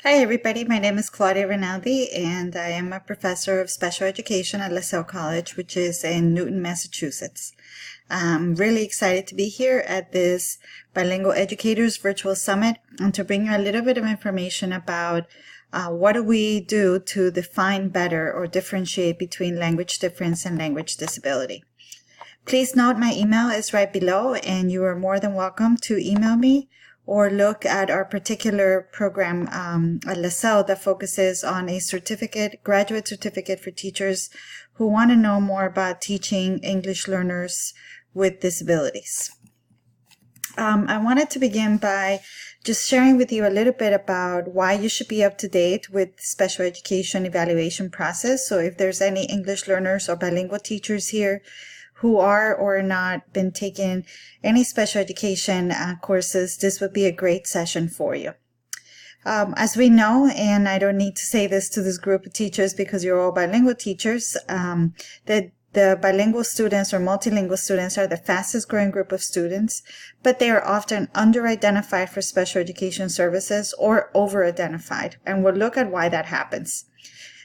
Hi everybody, my name is Claudia Rinaldi and I am a professor of special education at LaSalle College, which is in Newton, Massachusetts. I'm really excited to be here at this Bilingual Educators Virtual Summit and to bring you a little bit of information about what do we do to define better or differentiate between language difference and language disability. Please note my email is right below and you are more than welcome to email me or look at our particular program at LaSalle that focuses on a graduate certificate for teachers who want to know more about teaching English learners with disabilities. I wanted to begin by just sharing with you a little bit about why you should be up to date with special education evaluation process. So if there's any English learners or bilingual teachers here who are or not been taking any special education courses, this would be a great session for you. As we know, and I don't need to say this to this group of teachers because you're all bilingual teachers, that the bilingual students or multilingual students are the fastest growing group of students, but they are often under-identified for special education services or over-identified, and we'll look at why that happens.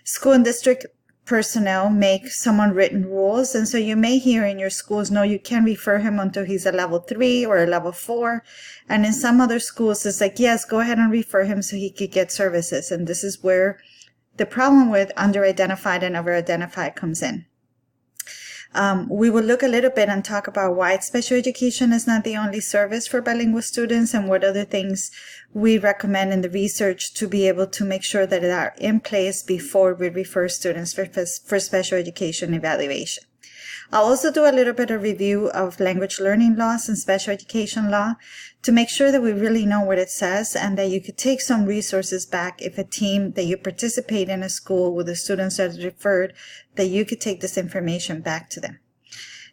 School and district personnel make some unwritten rules, and so you may hear in your schools, no, you can't refer him until he's a level 3 or a level 4, and in some other schools it's like, yes, go ahead and refer him so he could get services. And this is where the problem with under-identified and over-identified comes in. We will look a little bit and talk about why special education is not the only service for bilingual students and what other things we recommend in the research to be able to make sure that they are in place before we refer students for special education evaluation. I'll also do a little bit of review of language learning laws and special education law to make sure that we really know what it says and that you could take some resources back if a team that you participate in a school with the students that are referred, that you could take this information back to them.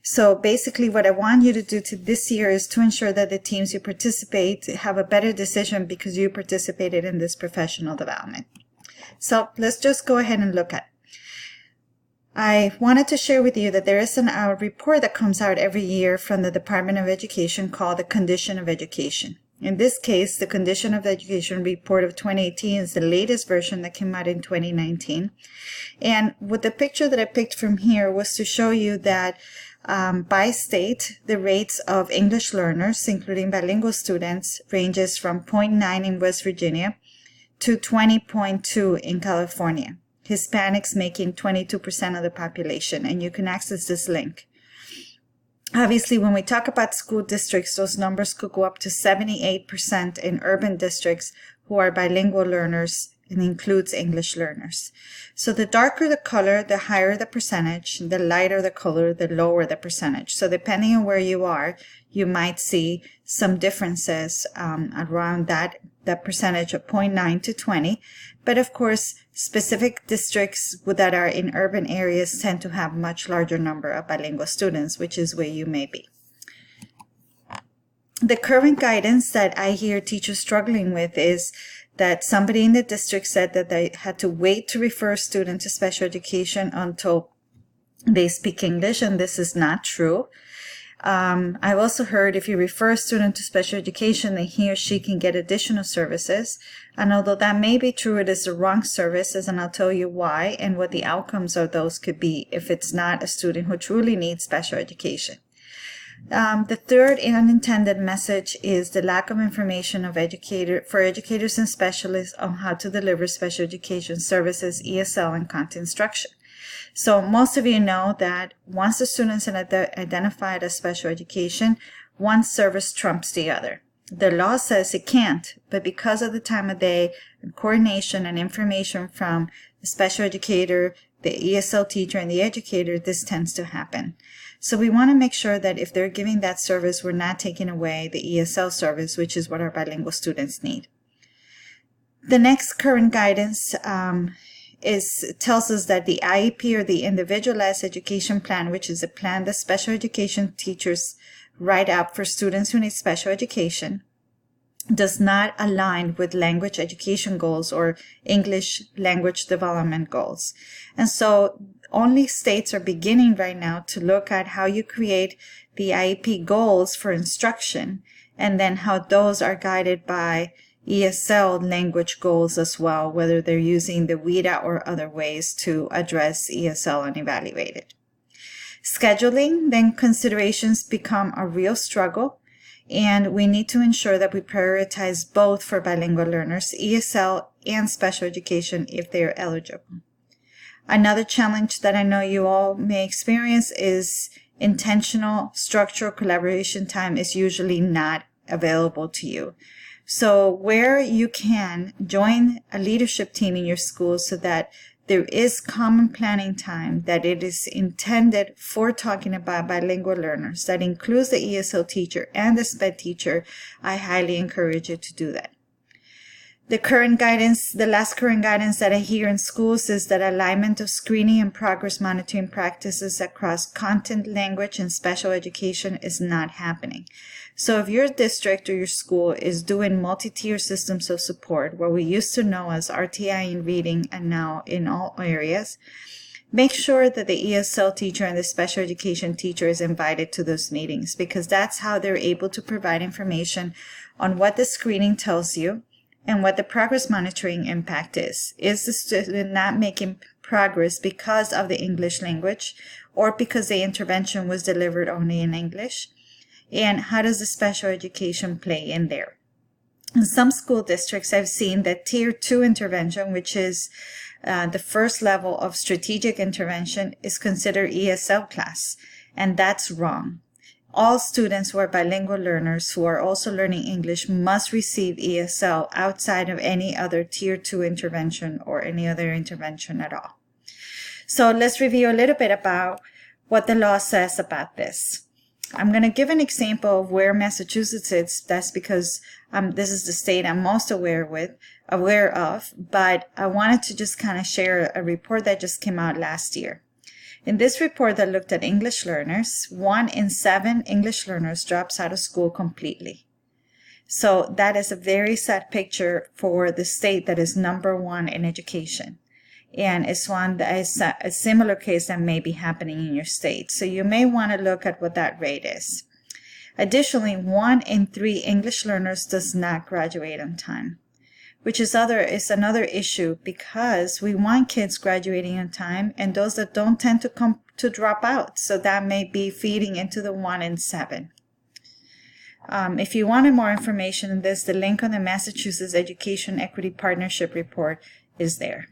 So basically what I want you to do this year is to ensure that the teams you participate have a better decision because you participated in this professional development. So let's just go ahead and look at it. I wanted to share with you that there is a report that comes out every year from the Department of Education called the Condition of Education. In this case, the Condition of Education report of 2018 is the latest version that came out in 2019. And with the picture that I picked from here was to show you that by state, the rates of English learners, including bilingual students, ranges from 0.9 in West Virginia to 20.2 in California. Hispanics making 22% of the population, and you can access this link. Obviously, when we talk about school districts, those numbers could go up to 78% in urban districts who are bilingual learners and includes English learners. So the darker the color, the higher the percentage, the lighter the color, the lower the percentage. So depending on where you are, you might see some differences around that percentage of 0.9 to 20. But of course, specific districts that are in urban areas tend to have much larger number of bilingual students, which is where you may be. The current guidance that I hear teachers struggling with is that somebody in the district said that they had to wait to refer a student to special education until they speak English, and this is not true. I've also heard if you refer a student to special education, then he or she can get additional services. And although that may be true, it is the wrong services, and I'll tell you why and what the outcomes of those could be if it's not a student who truly needs special education. The third unintended message is the lack of information for educators and specialists on how to deliver special education services, ESL, and content instruction. So most of you know that once the students are identified as special education, one service trumps the other. The law says it can't, but because of the time of day, and coordination and information from the special educator, the ESL teacher, and the educator, this tends to happen. So we want to make sure that if they're giving that service, we're not taking away the ESL service, which is what our bilingual students need. The next current guidance tells us that the IEP, or the Individualized Education Plan, which is a plan that special education teachers write up for students who need special education, does not align with language education goals or English language development goals. And so only states are beginning right now to look at how you create the IEP goals for instruction and then how those are guided by ESL language goals as well, whether they're using the WIDA or other ways to address ESL unevaluated. Scheduling, then considerations become a real struggle, and we need to ensure that we prioritize both for bilingual learners, ESL and special education if they are eligible. Another challenge that I know you all may experience is intentional structural collaboration time is usually not available to you. So where you can, join a leadership team in your school so that there is common planning time, that it is intended for talking about bilingual learners, that includes the ESL teacher and the SPED teacher. I highly encourage you to do that. The last current guidance that I hear in schools is that alignment of screening and progress monitoring practices across content, language, and special education is not happening. So if your district or your school is doing multi-tier systems of support, what we used to know as RTI in reading and now in all areas, make sure that the ESL teacher and the special education teacher is invited to those meetings, because that's how they're able to provide information on what the screening tells you and what the progress monitoring impact is. Is the student not making progress because of the English language or because the intervention was delivered only in English? And how does the special education play in there? In some school districts, I've seen that Tier 2 intervention, which is the first level of strategic intervention, is considered ESL class, and that's wrong. All students who are bilingual learners who are also learning English must receive ESL outside of any other Tier 2 intervention or any other intervention at all. So let's review a little bit about what the law says about this. I'm going to give an example of where Massachusetts is. That's because this is the state I'm most aware of, but I wanted to just kind of share a report that just came out last year. In this report that looked at English learners, 1 in 7 English learners drops out of school completely. So that is a very sad picture for the state that is number 1 in education. And it's one that is a similar case that may be happening in your state. So you may want to look at what that rate is. Additionally, 1 in 3 English learners does not graduate on time, which is another issue, because we want kids graduating on time, and those that don't tend to come to drop out. So that may be feeding into the 1 in 7. If you wanted more information on this, the link on the Massachusetts Education Equity Partnership report is there.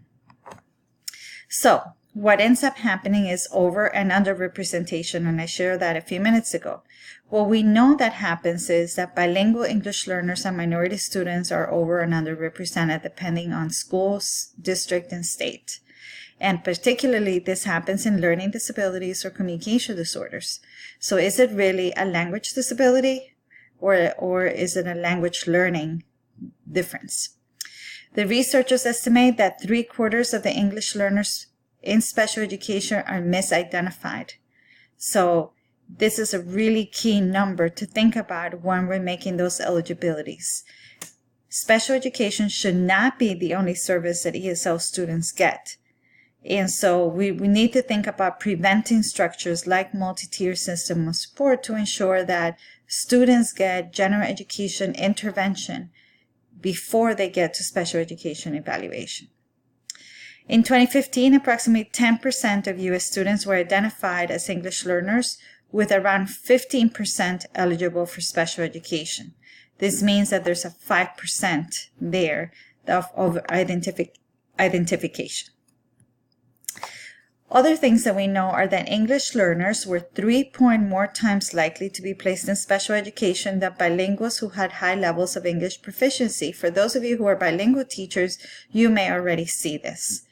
So what ends up happening is over and underrepresentation, and I shared that a few minutes ago. What we know that happens is that bilingual English learners and minority students are over and underrepresented depending on schools, district, and state. And particularly this happens in learning disabilities or communication disorders. So is it really a language disability or is it a language learning difference? The researchers estimate that 3/4 of the English learners in special education are misidentified. So this is a really key number to think about when we're making those eligibilities. Special education should not be the only service that ESL students get. And so we need to think about preventing structures like multi-tier system of support to ensure that students get general education intervention before they get to special education evaluation. In 2015, approximately 10% of U.S. students were identified as English learners, with around 15% eligible for special education. This means that there's a 5% there of identification. Other things that we know are that English learners were 3 more times likely to be placed in special education than bilinguals who had high levels of English proficiency. For those of you who are bilingual teachers, you may already see this.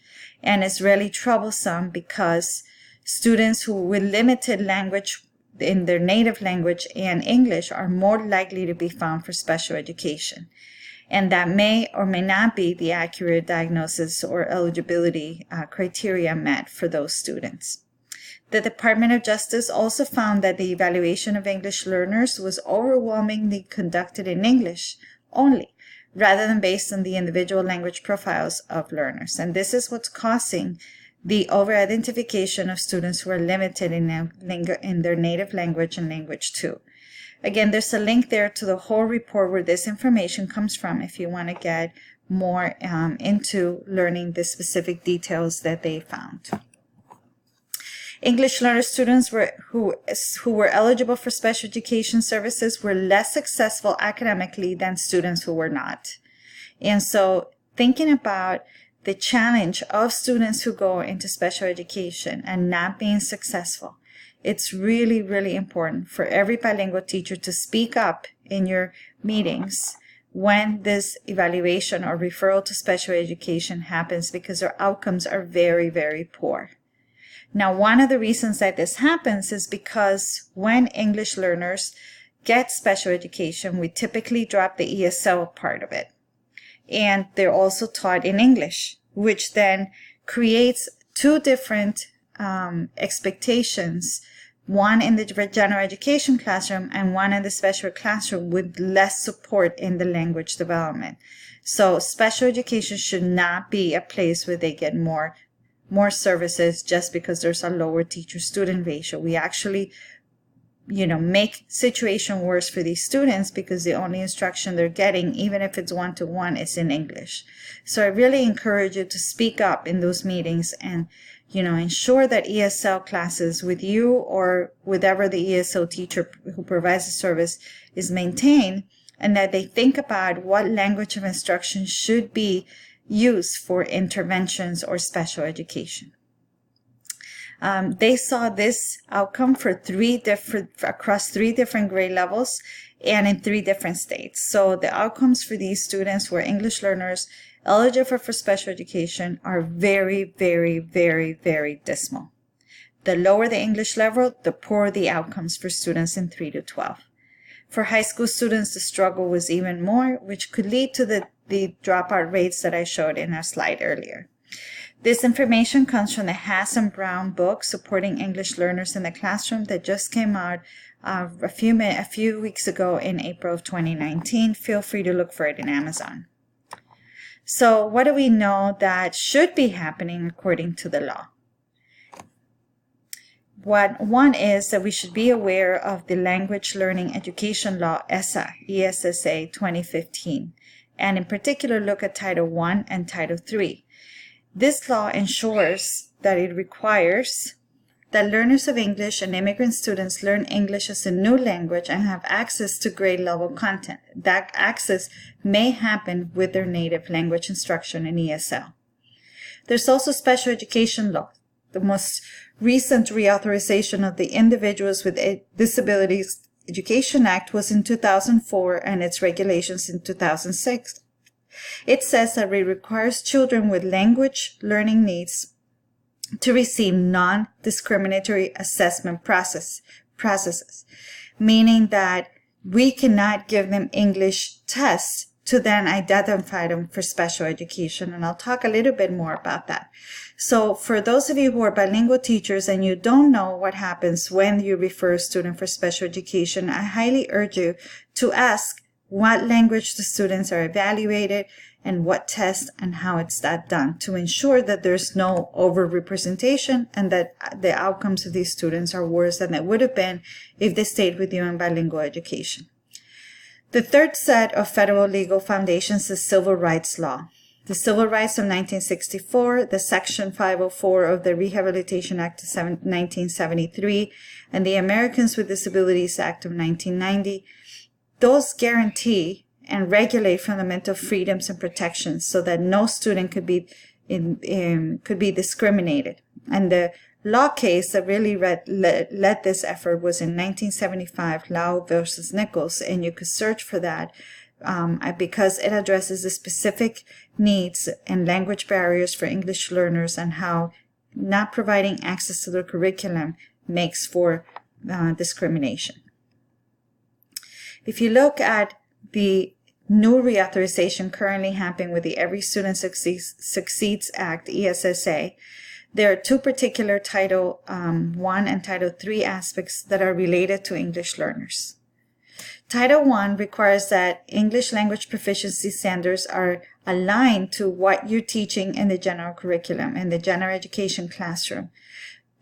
And it's really troublesome because students who with limited language in their native language and English are more likely to be found for special education. And that may or may not be the accurate diagnosis or eligibility criteria met for those students. The Department of Justice also found that the evaluation of English learners was overwhelmingly conducted in English only, rather than based on the individual language profiles of learners. And this is what's causing the over-identification of students who are limited in their native language and language 2. Again, there's a link there to the whole report where this information comes from if you want to get more into learning the specific details that they found. English learner students who were eligible for special education services were less successful academically than students who were not. And so thinking about the challenge of students who go into special education and not being successful, it's really, really important for every bilingual teacher to speak up in your meetings when this evaluation or referral to special education happens, because their outcomes are very, very poor. Now, one of the reasons that this happens is because when English learners get special education, we typically drop the ESL part of it. And they're also taught in English, which then creates two different expectations, one in the general education classroom and one in the special classroom with less support in the language development. So special education should not be a place where they get more services just because there's a lower teacher-student ratio. We actually, make situation worse for these students because the only instruction they're getting, even if it's one-to-one, is in English. So I really encourage you to speak up in those meetings and, ensure that ESL classes with you or whatever the ESL teacher who provides the service is maintained, and that they think about what language of instruction should be used for interventions or special education. They saw this outcome for across three different grade levels and in 3 different states. So the outcomes for these students who are English learners eligible for special education are very, very, very, very dismal. The lower the English level, the poorer the outcomes for students in 3 to 12. For high school students, the struggle was even more, which could lead to the dropout rates that I showed in our slide earlier. This information comes from the Haas and Brown book, Supporting English Learners in the Classroom, that just came out a few weeks ago in April of 2019. Feel free to look for it in Amazon. So what do we know that should be happening according to the law? One is that we should be aware of the Language Learning Education Law, ESSA 2015, and in particular look at Title I and Title III. This law ensures that it requires that learners of English and immigrant students learn English as a new language and have access to grade level content. That access may happen with their native language instruction in ESL. There's also special education law. The most recent reauthorization of the Individuals with Disabilities Education Act was in 2004 and its regulations in 2006. It says that it requires children with language learning needs to receive non-discriminatory assessment processes, meaning that we cannot give them English tests to then identify them for special education. And I'll talk a little bit more about that. So for those of you who are bilingual teachers and you don't know what happens when you refer a student for special education, I highly urge you to ask what language the students are evaluated and what test and how it's done to ensure that there's no overrepresentation and that the outcomes of these students are worse than they would have been if they stayed with you in bilingual education. The third set of federal legal foundations is civil rights law. The Civil Rights of 1964, the Section 504 of the Rehabilitation Act of 1973, and the Americans with Disabilities Act of 1990, those guarantee and regulate fundamental freedoms and protections so that no student could be discriminated. And the law case that really led this effort was in 1975, Lau versus Nichols, and you could search for that because it addresses the specific needs and language barriers for English learners and how not providing access to the curriculum makes for discrimination. If you look at the new reauthorization currently happening with the Every Student Succeeds Act, ESSA, there are 2 particular Title I and Title III aspects that are related to English learners. Title I requires that English language proficiency standards are aligned to what you're teaching in the general curriculum, in the general education classroom.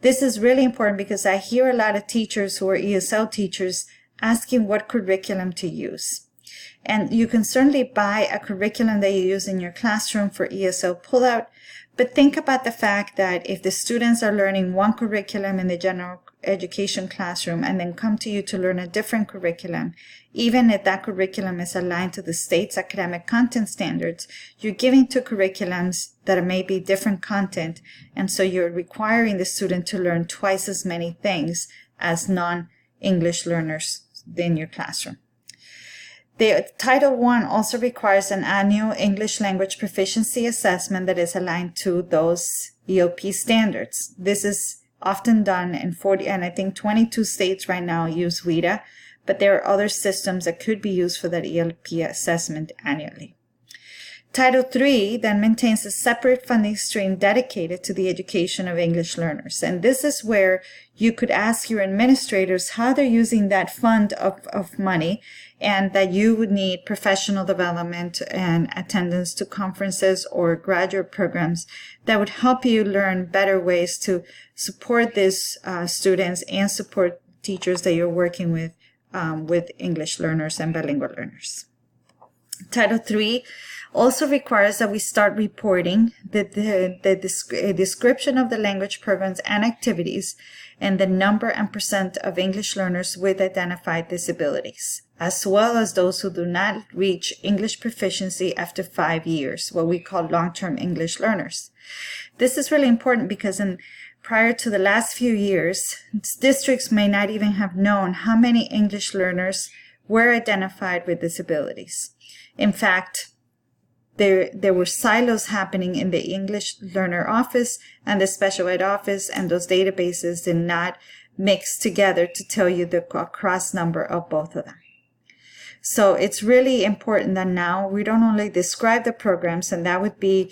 This is really important because I hear a lot of teachers who are ESL teachers asking what curriculum to use. And you can certainly buy a curriculum that you use in your classroom for ESL pullout, but think about the fact that if the students are learning one curriculum in the general education classroom and then come to you to learn a different curriculum, even if that curriculum is aligned to the state's academic content standards, you're giving two curriculums that may be different content, and so you're requiring the student to learn twice as many things as non-English learners in your classroom. The Title I also requires an annual English language proficiency assessment that is aligned to those ELP standards. This is often done in 40, and I think 22 states right now use WIDA, but there are other systems that could be used for that ELP assessment annually. Title III then maintains a separate funding stream dedicated to the education of English learners. And this is where you could ask your administrators how they're using that fund of money, and that you would need professional development and attendance to conferences or graduate programs that would help you learn better ways to support these students and support teachers that you're working with English learners and bilingual learners. Title III also requires that we start reporting the description of the language programs and activities and the number and percent of English learners with identified disabilities, as well as those who do not reach English proficiency after 5 years, what we call long-term English learners. This is really important because prior to the last few years, districts may not even have known how many English learners were identified with disabilities. In fact, there were silos happening in the English learner office and the special ed office, and those databases did not mix together to tell you the cross number of both of them. So it's really important that now we don't only describe the programs, and that would be,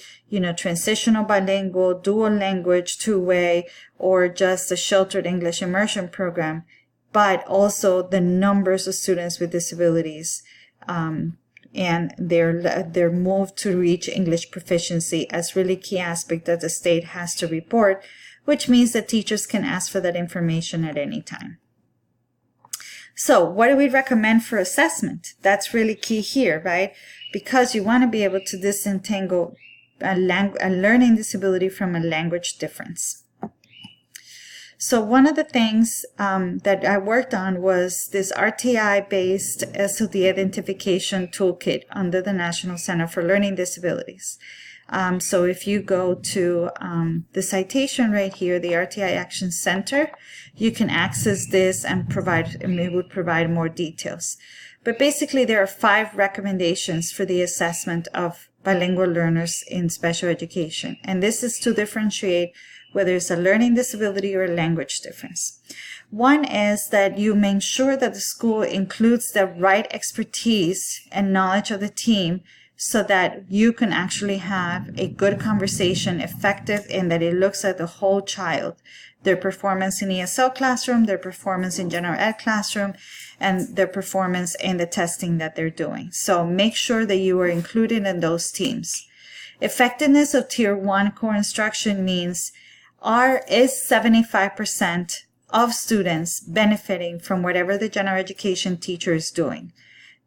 transitional bilingual, dual language, two-way, or just a sheltered English immersion program, but also the numbers of students with disabilities, and their move to reach English proficiency as really key aspect that the state has to report, which means that teachers can ask for that information at any time. So what do we recommend for assessment? That's really key here, right? Because you want to be able to disentangle a learning disability from a language difference. So one of the things that I worked on was this RTI-based SOD identification toolkit under the National Center for Learning Disabilities. So if you go to the citation right here, the RTI Action Center, you can access this and it would provide more details. But basically, there are 5 recommendations for the assessment of bilingual learners in special education. And this is to differentiate whether it's a learning disability or a language difference. One is that you make sure that the school includes the right expertise and knowledge of the team so that you can actually have a good conversation, effective, and that it looks at the whole child, their performance in ESL classroom, their performance in general ed classroom, and their performance in the testing that they're doing. So make sure that you are included in those teams. Effectiveness of Tier 1 core instruction means is 75% of students benefiting from whatever the general education teacher is doing.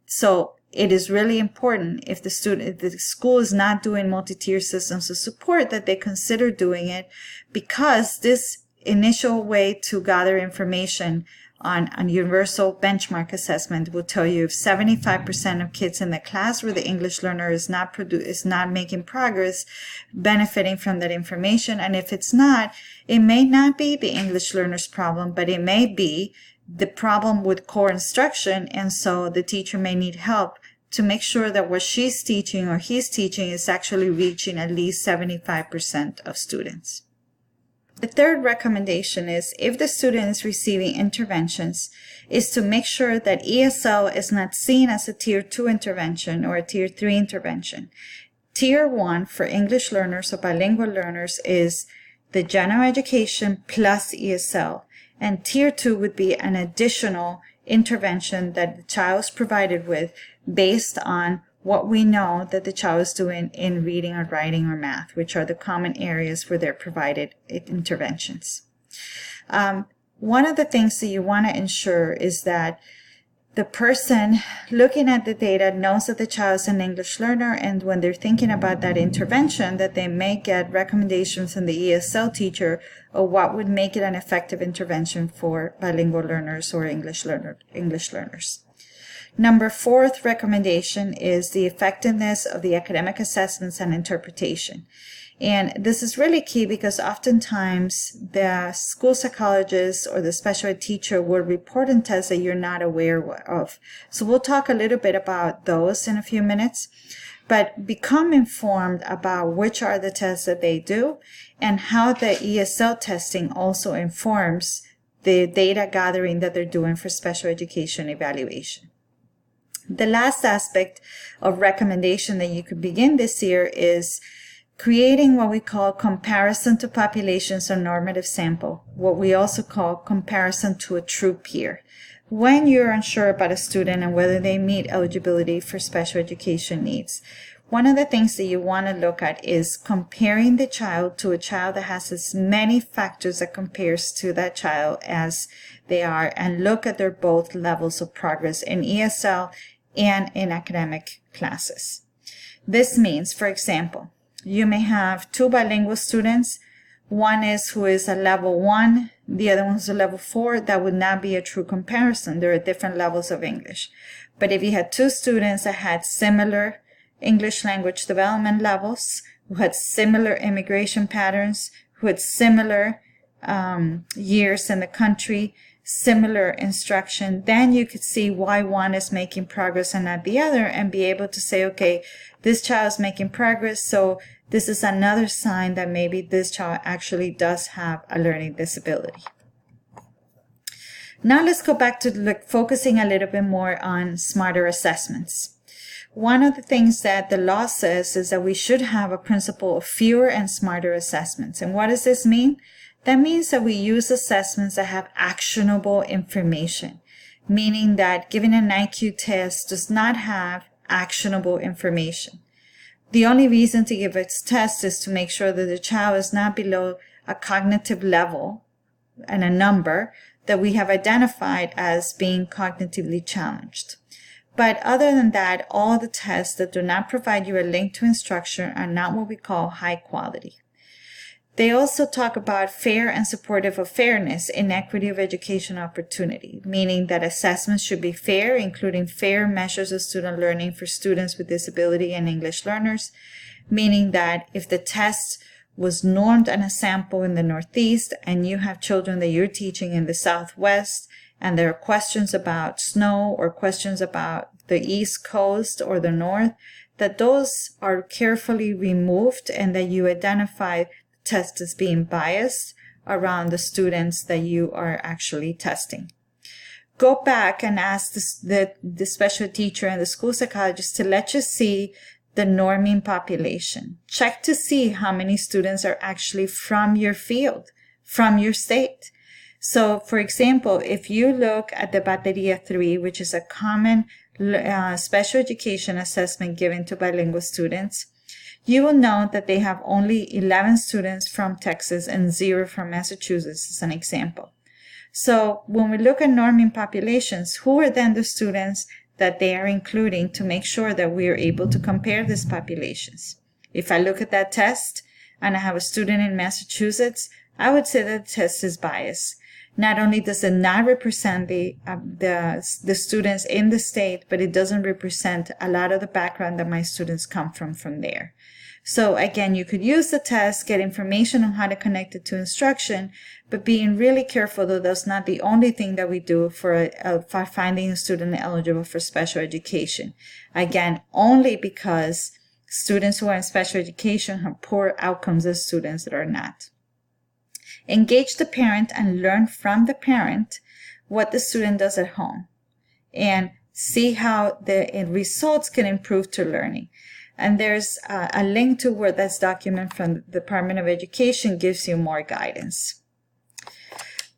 So it is really important if the school is not doing multi-tier systems of support that they consider doing it, because this initial way to gather information on universal benchmark assessment will tell you if 75% of kids in the class where the English learner is not making progress, benefiting from that information. And if it's not, it may not be the English learner's problem, but it may be the problem with core instruction. And so the teacher may need help to make sure that what she's teaching or he's teaching is actually reaching at least 75% of students. The third recommendation is, if the student is receiving interventions, is to make sure that ESL is not seen as a Tier 2 intervention or a Tier 3 intervention. Tier 1 for English learners or bilingual learners is the general education plus ESL, and Tier 2 would be an additional intervention that the child is provided with based on what we know that the child is doing in reading or writing or math, which are the common areas where they're provided interventions. One of the things that you want to ensure is that the person looking at the data knows that the child is an English learner, and when they're thinking about that intervention, that they may get recommendations from the ESL teacher of what would make it an effective intervention for bilingual learners or English learners. Number 4th recommendation is the effectiveness of the academic assessments and interpretation. And this is really key because oftentimes the school psychologist or the special ed teacher will report on tests that you're not aware of. So we'll talk a little bit about those in a few minutes, but become informed about which are the tests that they do and how the ESL testing also informs the data gathering that they're doing for special education evaluation. The last aspect of recommendation that you could begin this year is creating what we call comparison to populations or normative sample, what we also call comparison to a true peer. When you're unsure about a student and whether they meet eligibility for special education needs, one of the things that you want to look at is comparing the child to a child that has as many factors that compares to that child as they are, and look at their both levels of progress in ESL and in academic classes. This means, for example, you may have 2 bilingual students. One is who is a level 1, the other one is a level 4. That would not be a true comparison. There are different levels of English. But if you had 2 students that had similar English language development levels, who had similar immigration patterns, who had similar years in the country, similar instruction, then you could see why one is making progress and not the other, and be able to say, okay, this child is making progress, so this is another sign that maybe this child actually does have a learning disability. Now let's go back to focusing a little bit more on smarter assessments. One of the things that the law says is that we should have a principle of fewer and smarter assessments. And what does this mean? That means that we use assessments that have actionable information, meaning that giving an IQ test does not have actionable information. The only reason to give its test is to make sure that the child is not below a cognitive level and a number that we have identified as being cognitively challenged. But other than that, all the tests that do not provide you a link to instruction are not what we call high quality. They also talk about fair and supportive of fairness in equity of education opportunity, meaning that assessments should be fair, including fair measures of student learning for students with disability and English learners, meaning that if the test was normed on a sample in the Northeast and you have children that you're teaching in the Southwest, and there are questions about snow or questions about the East Coast or the North, that those are carefully removed and that you identify test as being biased around the students that you are actually testing. Go back and ask the special teacher and the school psychologist to let you see the norming population. Check to see how many students are actually from your field, from your state. So, for example, if you look at the Bateria 3, which is a common special education assessment given to bilingual students, you will note that they have only 11 students from Texas and 0 from Massachusetts as an example. So when we look at norming populations, who are then the students that they are including to make sure that we are able to compare these populations? If I look at that test and I have a student in Massachusetts, I would say that the test is biased. Not only does it not represent the students in the state, but it doesn't represent a lot of the background that my students come from there. So again, you could use the test, get information on how to connect it to instruction, but being really careful that that's not the only thing that we do for finding a student eligible for special education. Again, only because students who are in special education have poor outcomes as students that are not. Engage the parent and learn from the parent what the student does at home and see how the results can improve to learning. And there's a link to where this document from the Department of Education gives you more guidance.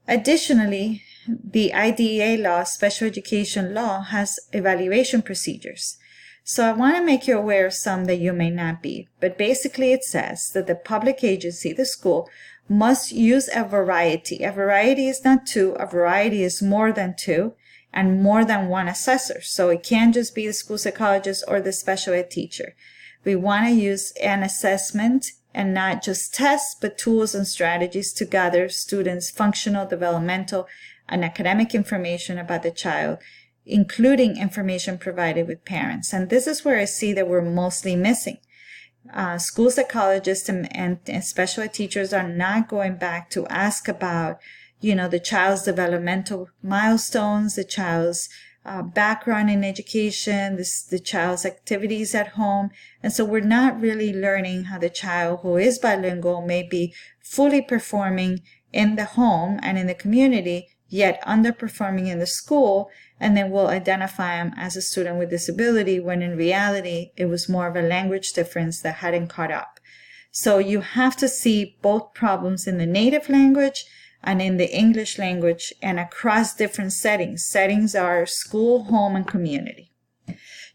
Additionally, the IDEA law, special education law, has evaluation procedures. So I want to make you aware of some that you may not be. But basically it says that the public agency, the school, must use a variety. A variety is not 2, a variety is more than 2. and more than one assessor. So it can't just be the school psychologist or the special ed teacher. We want to use an assessment and not just tests, but tools and strategies to gather students' functional, developmental, and academic information about the child, including information provided with parents. And this is where I see that we're mostly missing. School psychologists and special ed teachers are not going back to ask about, the child's developmental milestones, the child's background in education, the child's activities at home. And so we're not really learning how the child who is bilingual may be fully performing in the home and in the community, yet underperforming in the school, and then we'll identify him as a student with disability when in reality it was more of a language difference that hadn't caught up. So you have to see both problems in the native language and in the English language and across different settings. Settings are school, home, and community.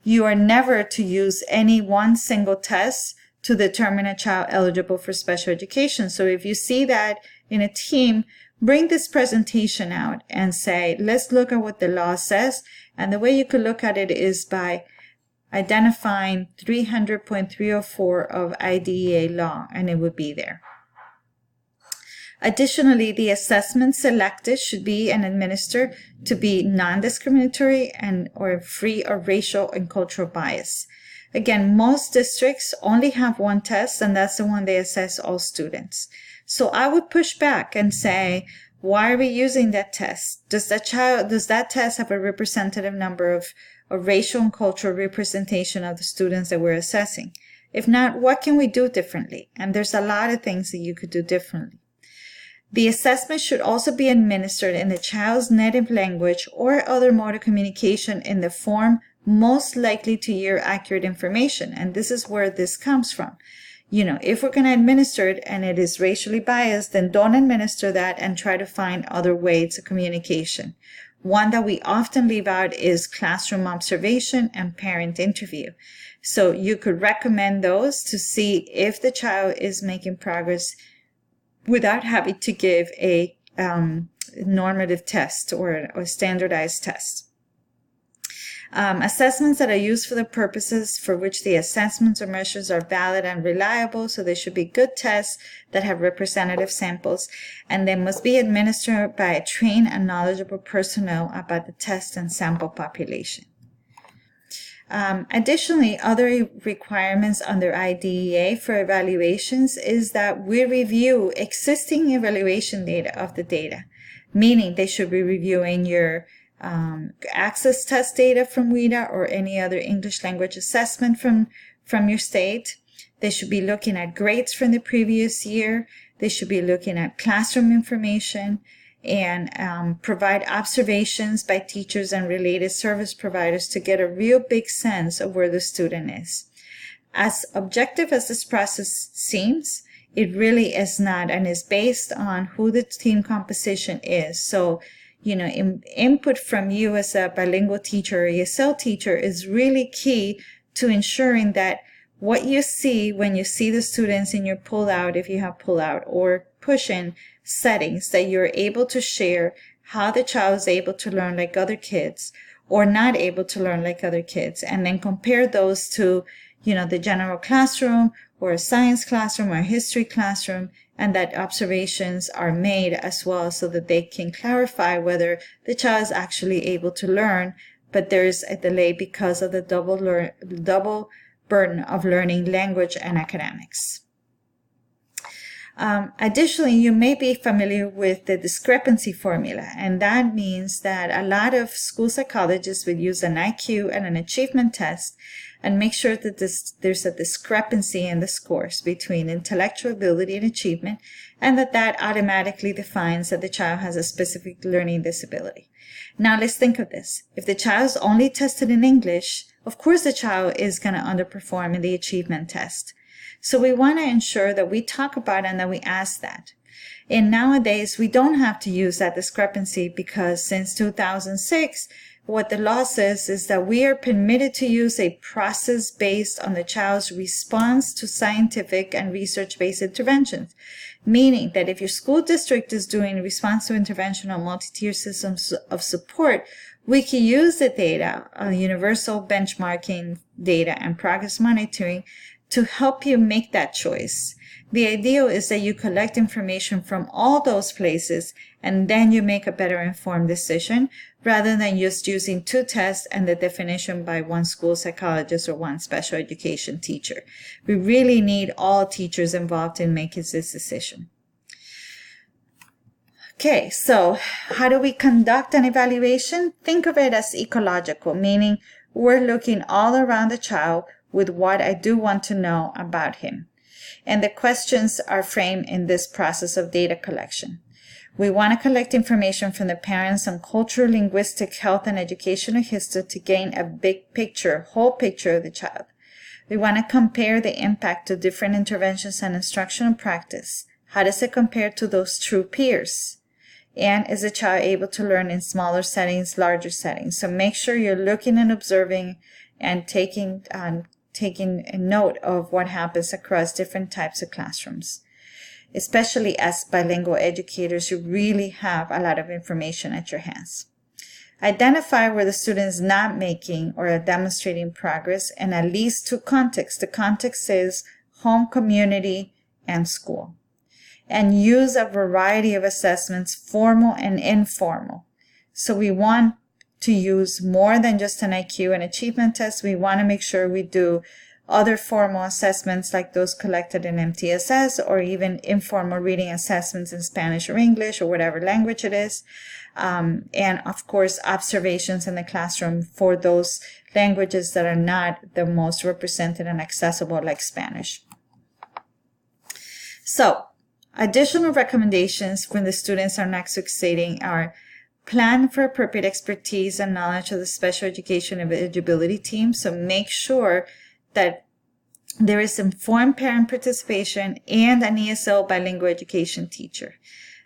You are never to use any one single test to determine a child eligible for special education. So if you see that in a team, bring this presentation out and say, let's look at what the law says. And the way you could look at it is by identifying 300.304 of IDEA law, and it would be there. Additionally, the assessment selected should be and administered to be non-discriminatory and or free of racial and cultural bias. Again, most districts only have one test, and that's the one they assess all students. So I would push back and say, why are we using that test? Does that test have a representative number of racial and cultural representation of the students that we're assessing? If not, what can we do differently? And there's a lot of things that you could do differently. The assessment should also be administered in the child's native language or other mode of communication in the form most likely to yield accurate information. And this is where this comes from. If we're going to administer it and it is racially biased, then don't administer that and try to find other ways of communication. One that we often leave out is classroom observation and parent interview. So you could recommend those to see if the child is making progress without having to give a normative test or a standardized test. Assessments that are used for the purposes for which the assessments or measures are valid and reliable, so they should be good tests that have representative samples, and they must be administered by a trained and knowledgeable personnel about the test and sample population. Additionally, other requirements under IDEA for evaluations is that we review existing evaluation data of the data, meaning they should be reviewing your access test data from WIDA or any other English language assessment from your state. They should be looking at grades from the previous year. They should be looking at classroom information and provide observations by teachers and related service providers to get a real big sense of where the student is. As objective as this process seems, it really is not, and is based on who the team composition is. So, input from you as a bilingual teacher or ESL teacher is really key to ensuring that what you see when you see the students in your pull-out, if you have pull-out, or push-in settings, that you're able to share how the child is able to learn like other kids or not able to learn like other kids, and then compare those to, the general classroom or a science classroom or a history classroom, and that observations are made as well so that they can clarify whether the child is actually able to learn, but there's a delay because of the double burden of learning language and academics. Additionally, you may be familiar with the discrepancy formula, and that means that a lot of school psychologists would use an IQ and an achievement test and make sure that there's a discrepancy in the scores between intellectual ability and achievement, and that automatically defines that the child has a specific learning disability. Now let's think of this. If the child is only tested in English, of course the child is going to underperform in the achievement test. So we want to ensure that we talk about and that we ask that. And nowadays, we don't have to use that discrepancy because since 2006, what the law says is that we are permitted to use a process based on the child's response to scientific and research-based interventions, meaning that if your school district is doing response to intervention or multi-tier systems of support, We can use the data, universal benchmarking data and progress monitoring, to help you make that choice. The ideal is that you collect information from all those places and then you make a better informed decision rather than just using 2 tests and the definition by one school psychologist or one special education teacher. We really need all teachers involved in making this decision. Okay, so how do we conduct an evaluation? Think of it as ecological, meaning we're looking all around the child with what I do want to know about him. And the questions are framed in this process of data collection. We want to collect information from the parents on cultural, linguistic, health, and educational history to gain a big picture, whole picture of the child. We want to compare the impact of different interventions and instructional practice. How does it compare to those true peers? And is the child able to learn in smaller settings, larger settings? So make sure you're looking and observing and taking a note of what happens across different types of classrooms. Especially as bilingual educators, you really have a lot of information at your hands. Identify where the student is not making or demonstrating progress in at least 2 contexts. The context is home, community, and school. And use a variety of assessments, formal and informal. So we want to use more than just an IQ and achievement test. We want to make sure we do other formal assessments like those collected in MTSS, or even informal reading assessments in Spanish or English or whatever language it is. And of course, observations in the classroom for those languages that are not the most represented and accessible, like Spanish. So, additional recommendations when the students are not succeeding are: plan for appropriate expertise and knowledge of the special education eligibility team. So make sure that there is informed parent participation and an ESL bilingual education teacher.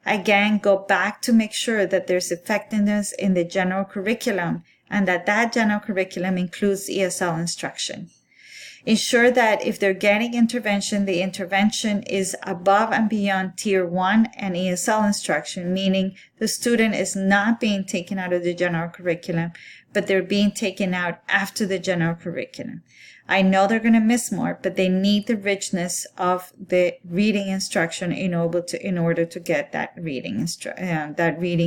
Again, go back to make sure that there's effectiveness in the general curriculum and that general curriculum includes ESL instruction. Ensure that if they're getting intervention, the intervention is above and beyond Tier 1 and ESL instruction, meaning the student is not being taken out of the general curriculum, but they're being taken out after the general curriculum. I know they're going to miss more, but they need the richness of the reading instruction in order to get that reading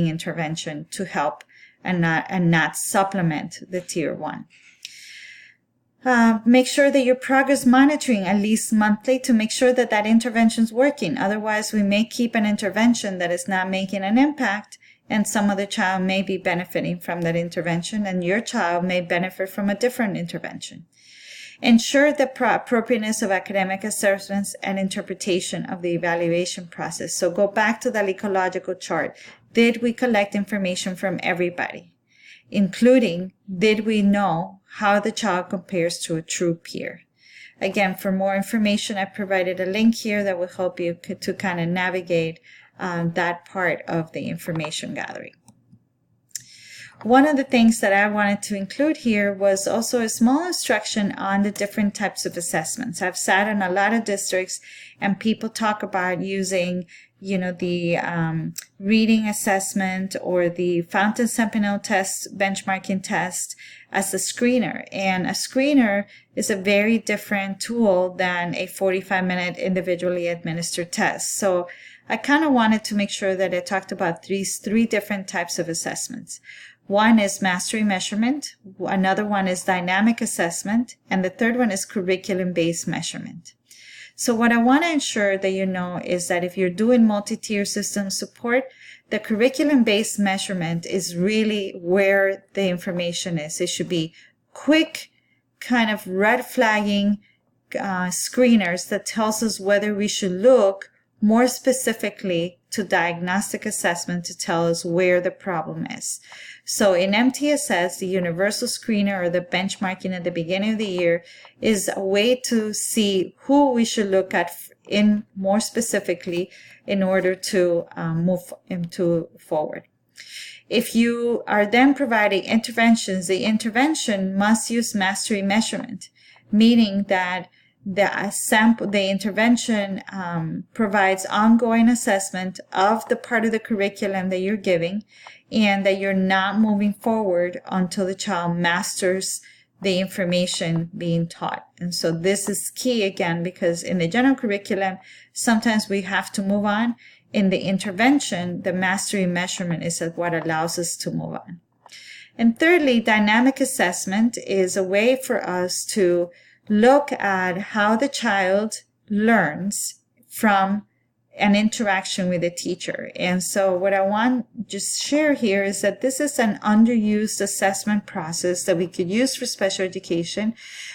intervention to help and not supplement the Tier 1. Make sure that you're progress monitoring at least monthly to make sure that that intervention is working. Otherwise, we may keep an intervention that is not making an impact, and some other child may be benefiting from that intervention, and your child may benefit from a different intervention. Ensure the appropriateness of academic assessments and interpretation of the evaluation process. So go back to that ecological chart. Did we collect information from everybody? Including, did we know how the child compares to a true peer? Again, for more information, I provided a link here that will help you to kind of navigate that part of the information gathering. One of the things that I wanted to include here was also a small instruction on the different types of assessments. I've sat in a lot of districts and people talk about using, the reading assessment or the Fountain Sempione test, benchmarking test as a screener. And a screener is a very different tool than a 45-minute individually administered test. So I kind of wanted to make sure that I talked about these 3 different types of assessments. One is mastery measurement, another one is dynamic assessment, and the third one is curriculum-based measurement. So what I want to ensure that you know is that if you're doing multi-tier system support, the curriculum-based measurement is really where the information is. It should be quick, kind of red flagging screeners that tells us whether we should look more specifically to diagnostic assessment to tell us where the problem is. So in MTSS, the universal screener or the benchmarking at the beginning of the year is a way to see who we should look at in more specifically in order to move into forward. If you are then providing interventions, the intervention must use mastery measurement, meaning that the intervention provides ongoing assessment of the part of the curriculum that you're giving, and that you're not moving forward until the child masters the information being taught. And so this is key again, because in the general curriculum, sometimes we have to move on. In the intervention, the mastery measurement is what allows us to move on. And thirdly, dynamic assessment is a way for us to look at how the child learns from an interaction with a teacher. And so what I want to just share here is that this is an underused assessment process that we could use for special education,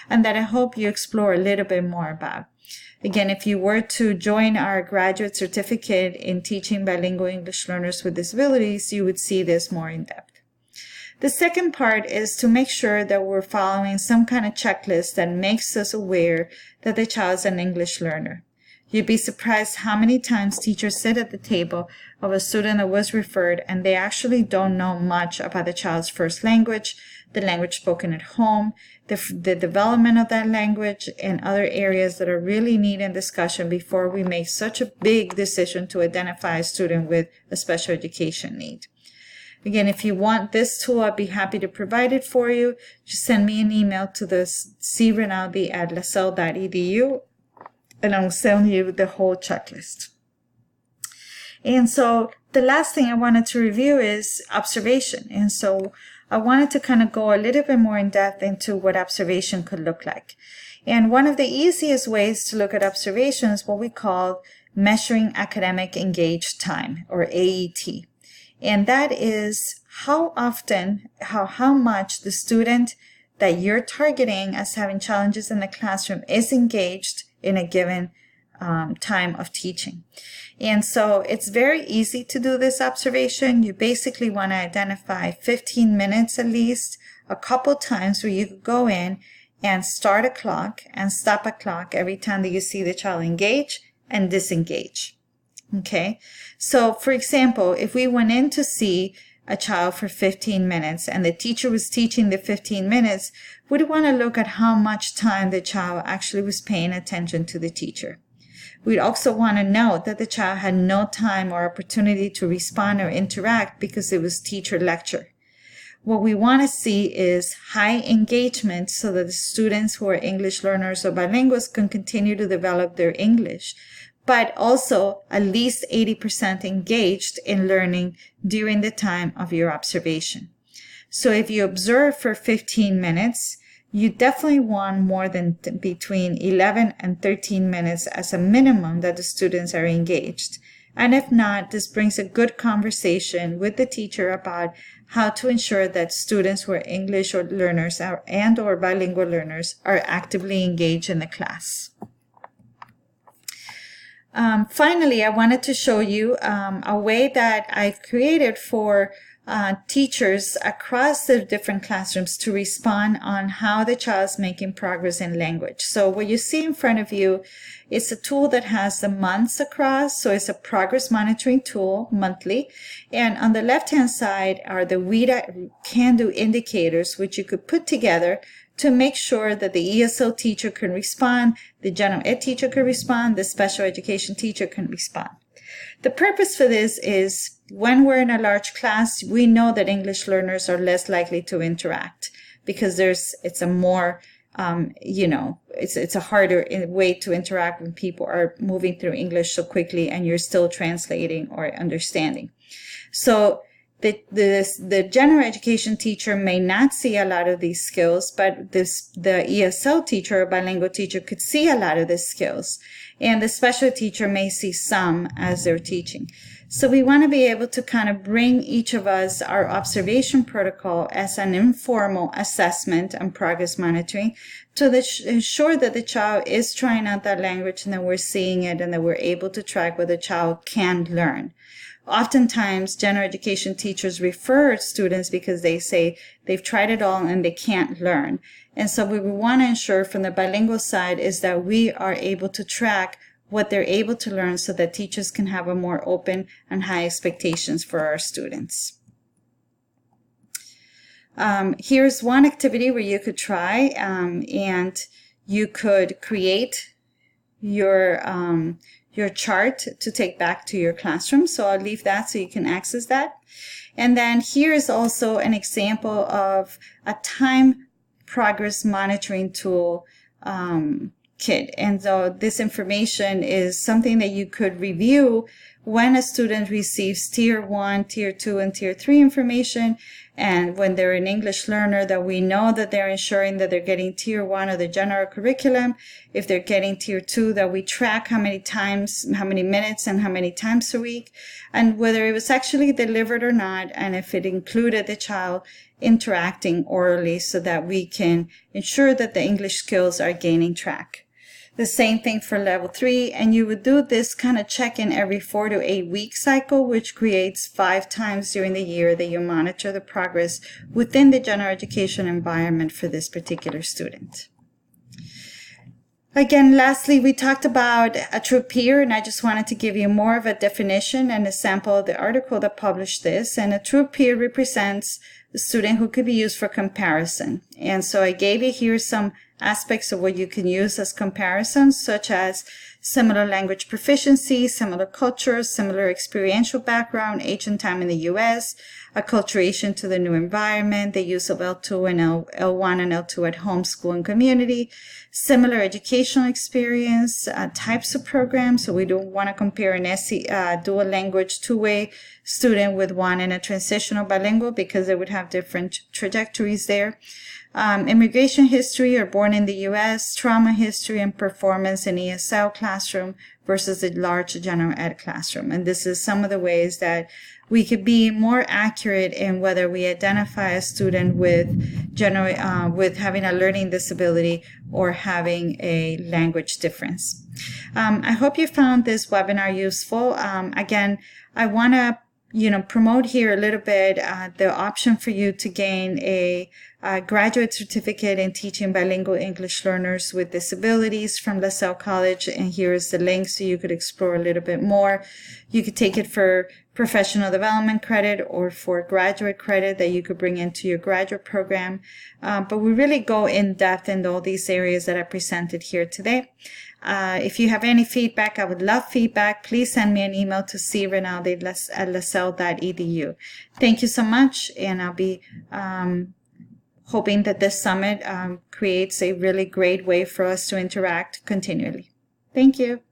and that I hope you explore a little bit more about. Again, if you were to join our graduate certificate in teaching bilingual English learners with disabilities, you would see this more in depth. The second part is to make sure that we're following some kind of checklist that makes us aware that the child is an English learner. You'd be surprised how many times teachers sit at the table of a student that was referred and they actually don't know much about the child's first language, the language spoken at home, the development of that language, and other areas that are really needing discussion before we make such a big decision to identify a student with a special education need. Again, if you want this tool, I'd be happy to provide it for you. Just send me an email to the crinaldi@lasell.edu, and I'll send you the whole checklist. And so the last thing I wanted to review is observation. And so I wanted to kind of go a little bit more in depth into what observation could look like. And one of the easiest ways to look at observation is what we call measuring academic engaged time, or AET. And that is how often, how much the student that you're targeting as having challenges in the classroom is engaged in a given time of teaching. And so it's very easy to do this observation. You basically want to identify 15 minutes at least, a couple times where you could go in and start a clock and stop a clock every time that you see the child engage and disengage. Okay, so for example, if we went in to see a child for 15 minutes and the teacher was teaching the 15 minutes, we'd want to look at how much time the child actually was paying attention to the teacher. We'd also want to note that the child had no time or opportunity to respond or interact because it was teacher lecture. What we want to see is high engagement so that the students who are English learners or bilinguals can continue to develop their English, but also at least 80% engaged in learning during the time of your observation. So if you observe for 15 minutes, you definitely want more than between 11 and 13 minutes as a minimum that the students are engaged. And if not, this brings a good conversation with the teacher about how to ensure that students who are English or learners or bilingual learners are actively engaged in the class. Finally, I wanted to show you a way that I've created for teachers across the different classrooms to respond on how the child's making progress in language. So what you see in front of you is a tool that has the months across. So it's a progress monitoring tool monthly. And on the left-hand side are the can-do indicators, which you could put together to make sure that the ESL teacher can respond, the general ed teacher can respond, the special education teacher can respond. The purpose for this is when we're in a large class, we know that English learners are less likely to interact because it's a more, it's a harder way to interact when people are moving through English so quickly and you're still translating or understanding. So the general education teacher may not see a lot of these skills, but the ESL teacher or bilingual teacher could see a lot of the skills. And the special teacher may see some as they're teaching. So we want to be able to kind of bring each of us our observation protocol as an informal assessment and progress monitoring to ensure that the child is trying out that language and that we're seeing it and that we're able to track what the child can learn. Oftentimes, general education teachers refer students because they say they've tried it all and they can't learn. And so what we want to ensure from the bilingual side is that we are able to track what they're able to learn so that teachers can have a more open and high expectations for our students. Here's one activity where you could try, and you could create your chart to take back to your classroom. So I'll leave that so you can access that. And then here is also an example of a time progress monitoring tool kit. And so this information is something that you could review when a student receives Tier 1, Tier 2, and Tier 3 information, and when they're an English learner, that we know that they're ensuring that they're getting Tier 1 of the general curriculum. If they're getting Tier 2, that we track how many times, how many minutes, and how many times a week, and whether it was actually delivered or not, and if it included the child interacting orally, so that we can ensure that the English skills are gaining track. The same thing for level 3, and you would do this kind of check-in every 4 to 8 week cycle, which creates 5 times during the year that you monitor the progress within the general education environment for this particular student. Again, lastly, we talked about a true peer, and I just wanted to give you more of a definition and a sample of the article that published this. And a true peer represents a student who could be used for comparison. And so I gave you here some aspects of what you can use as comparisons, such as similar language proficiency, similar culture, similar experiential background, age and time in the U.S., acculturation to the new environment, the use of L2 and L1 and L2 at home, school, and community, similar educational experience, types of programs. So we don't want to compare an dual language two-way student with one in a transitional bilingual, because they would have different trajectories there. Immigration history or born in the U.S., trauma history, and performance in ESL classroom versus a large general ed classroom. And this is some of the ways that we could be more accurate in whether we identify a student with with having a learning disability or having a language difference. I hope you found this webinar useful. Again, I want to promote here a little bit the option for you to gain a graduate certificate in teaching bilingual English learners with disabilities from LaSalle College. And here's the link so you could explore a little bit more. You could take it for professional development credit or for graduate credit that you could bring into your graduate program. But we really go in depth in all these areas that I presented here today. If you have any feedback, I would love feedback. Please send me an email to crinaldi@lasalle.edu. Thank you so much, and I'll be hoping that this summit creates a really great way for us to interact continually. Thank you.